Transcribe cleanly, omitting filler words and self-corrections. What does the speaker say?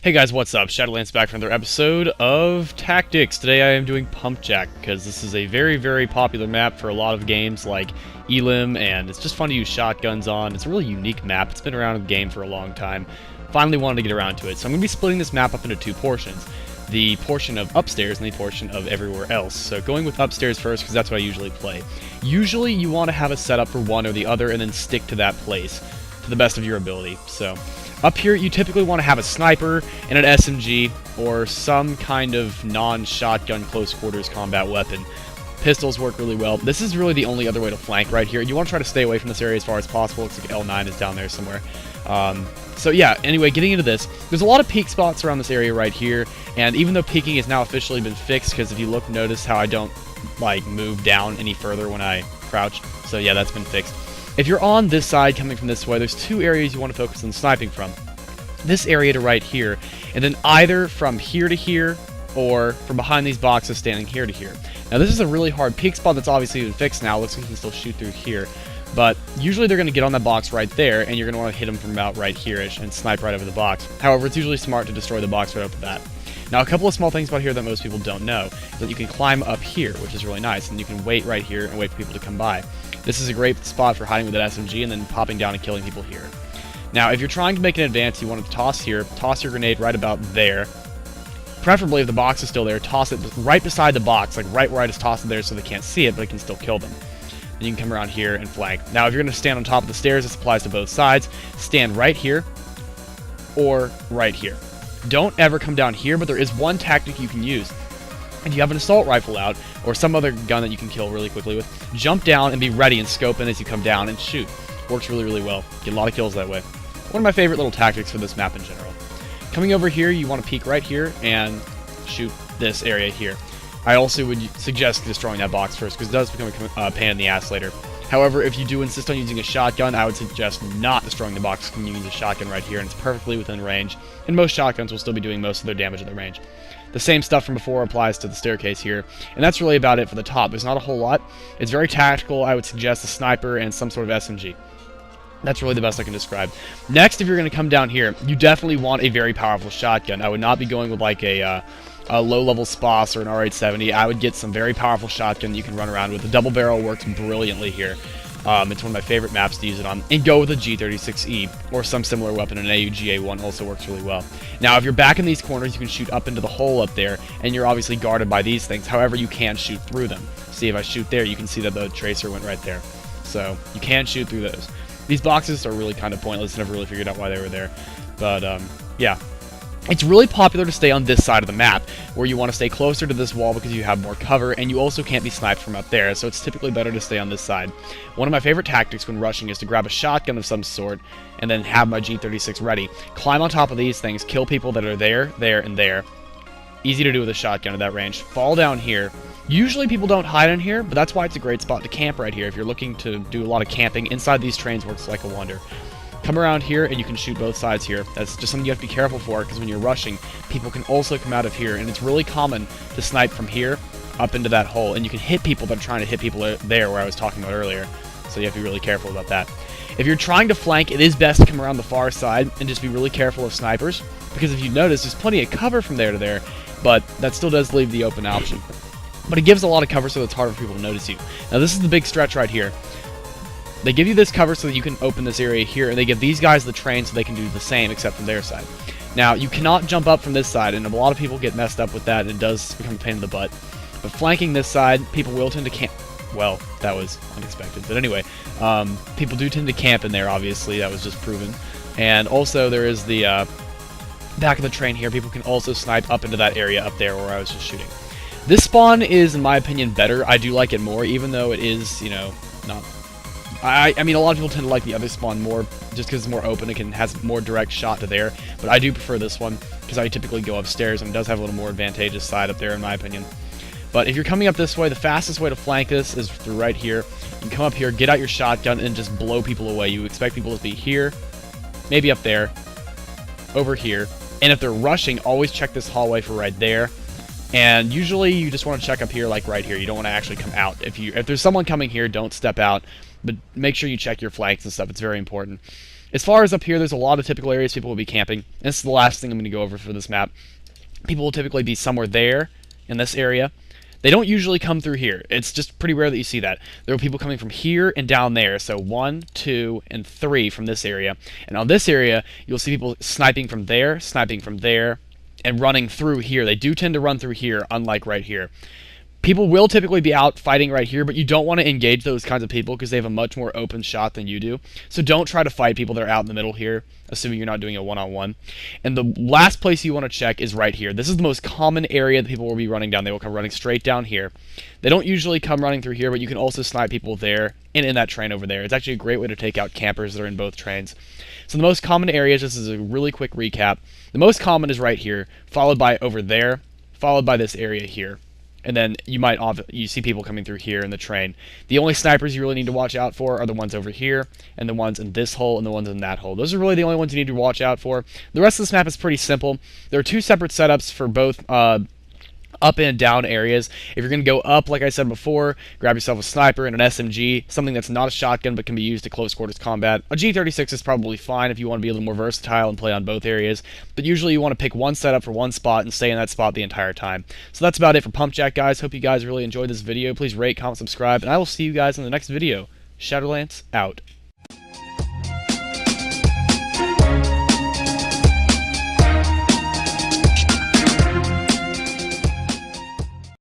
Hey guys, what's up? Shadolance back for another episode of Tactics. Today I am doing Pump Jack, because this is a very popular map for a lot of games like Elim, and it's just fun to use shotguns on. It's a really unique map. It's been around in the game for a long time. Finally wanted to get around to it. So I'm going to be splitting this map up into two portions. The portion of upstairs and the portion of everywhere else. So going with upstairs first, because that's what I usually play. Usually you want to have a setup for one or the other and then stick to that place to the best of your ability. So up here, you typically want to have a sniper and an SMG, or some kind of non-shotgun close quarters combat weapon. Pistols work really well. This is really the only other way to flank right here. You want to try to stay away from this area as far as possible. Looks like L9 is down there somewhere. So yeah, anyway, getting into this, there's a lot of peek spots around this area right here, and even though peeking has now officially been fixed, because if you look, notice how I don't, like, move down any further when I crouch. So yeah, that's been fixed. If you're on this side coming from this way, there's two areas you want to focus on sniping from. This area to right here, and then either from here to here, or from behind these boxes standing here to here. Now this is a really hard peek spot that's obviously been fixed now. Looks like you can still shoot through here. But usually they're going to get on that box right there, and you're going to want to hit them from about right here-ish and snipe right over the box. However, it's usually smart to destroy the box right off the bat. Now, a couple of small things about here that most people don't know is that you can climb up here, which is really nice, and you can wait right here and wait for people to come by. This is a great spot for hiding with that SMG and then popping down and killing people here. Now, if you're trying to make an advance, you want to toss here, toss your grenade right about there. Preferably, if the box is still there, toss it right beside the box, like right where I just tossed it there so they can't see it, but it can still kill them. Then you can come around here and flank. Now, if you're going to stand on top of the stairs, this applies to both sides. Stand right here or right here. Don't ever come down here, but there is one tactic you can use. If you have an assault rifle out, or some other gun that you can kill really quickly with, jump down and be ready and scope in as you come down and shoot. Works really well. Get a lot of kills that way. One of my favorite little tactics for this map in general. Coming over here, you want to peek right here and shoot this area here. I also would suggest destroying that box first, because it does become a pain in the ass later. However, if you do insist on using a shotgun, I would suggest not destroying the box when you use a shotgun right here, and it's perfectly within range, and most shotguns will still be doing most of their damage at their range. The same stuff from before applies to the staircase here, and that's really about it for the top. There's not a whole lot. It's very tactical. I would suggest a sniper and some sort of SMG. That's really the best I can describe. Next, if you're going to come down here, you definitely want a very powerful shotgun. I would not be going with like a low-level SPOS or an R870. I would get some very powerful shotgun you can run around with. The double barrel works brilliantly here. It's one of my favorite maps to use it on. And go with a G36E or some similar weapon. An AUG-A1 also works really well. Now, if you're back in these corners, you can shoot up into the hole up there, and you're obviously guarded by these things. However, you can shoot through them. See, if I shoot there, you can see that the tracer went right there. So, you can shoot through those. These boxes are really kind of pointless. Never really figured out why they were there. But, yeah. It's really popular to stay on this side of the map, where you want to stay closer to this wall because you have more cover, and you also can't be sniped from up there, so it's typically better to stay on this side. One of my favorite tactics when rushing is to grab a shotgun of some sort, and then have my G36 ready. Climb on top of these things, kill people that are there, and there. Easy to do with a shotgun at that range. Fall down here. Usually people don't hide in here, but that's why it's a great spot to camp right here. If you're looking to do a lot of camping, inside these trains works like a wonder. Come around here, and you can shoot both sides here. That's just something you have to be careful for, because when you're rushing, people can also come out of here, and it's really common to snipe from here up into that hole, and you can hit people that are trying to hit people there where I was talking about earlier, so you have to be really careful about that. If you're trying to flank, it is best to come around the far side and just be really careful of snipers, because if you notice, there's plenty of cover from there to there, but that still does leave the open option. But it gives a lot of cover, so it's harder for people to notice you. Now, this is the big stretch right here. They give you this cover so that you can open this area here, and they give these guys the train so they can do the same, except from their side. Now, you cannot jump up from this side, and a lot of people get messed up with that, and it does become a pain in the butt. But flanking this side, people will tend to camp. Well, that was unexpected. But anyway, people do tend to camp in there, obviously. That was just proven. And also, there is the back of the train here. People can also snipe up into that area up there where I was just shooting. This spawn is, in my opinion, better. I do like it more, even though it is, you know, not... I mean, a lot of people tend to like the other spawn more, just because it's more open. It has more direct shot to there, but I do prefer this one, because I typically go upstairs, and it does have a little more advantageous side up there, in my opinion. But if you're coming up this way, the fastest way to flank this is through right here. You can come up here, get out your shotgun, and just blow people away. You expect people to be here, maybe up there, over here, and if they're rushing, always check this hallway for right there. And usually you just want to check up here, like right here. You don't want to actually come out. If there's someone coming here, don't step out. but make sure you check your flanks and stuff. It's very important. As far as up here, there's a lot of typical areas people will be camping. And this is the last thing I'm going to go over for this map. People will typically be somewhere there in this area. They don't usually come through here. It's just pretty rare that you see that. There are people coming from here and down there. So 1, 2, and 3 from this area. And on this area, you'll see people sniping from there, and running through here. They do tend to run through here, unlike right here. People will typically be out fighting right here, but you don't want to engage those kinds of people because they have a much more open shot than you do. So don't try to fight people that are out in the middle here, assuming you're not doing a one-on-one. And the last place you want to check is right here. This is the most common area that people will be running down. They will come running straight down here. They don't usually come running through here, but you can also snipe people there and in that train over there. It's actually a great way to take out campers that are in both trains. So the most common areas, this is a really quick recap. The most common is right here, followed by over there, followed by this area here. And then you see people coming through here in the train. The only snipers you really need to watch out for are the ones over here, and the ones in this hole, and the ones in that hole. Those are really the only ones you need to watch out for. The rest of this map is pretty simple. There are 2 separate setups for both up and down areas. If you're going to go up, like I said before, grab yourself a sniper and an SMG, something that's not a shotgun but can be used to close quarters combat. A G36 is probably fine if you want to be a little more versatile and play on both areas, but usually you want to pick one setup for one spot and stay in that spot the entire time. So that's about it for Pump Jack, guys. Hope you guys really enjoyed this video. Please rate, comment, subscribe, and I will see you guys in the next video. Shadolance, out.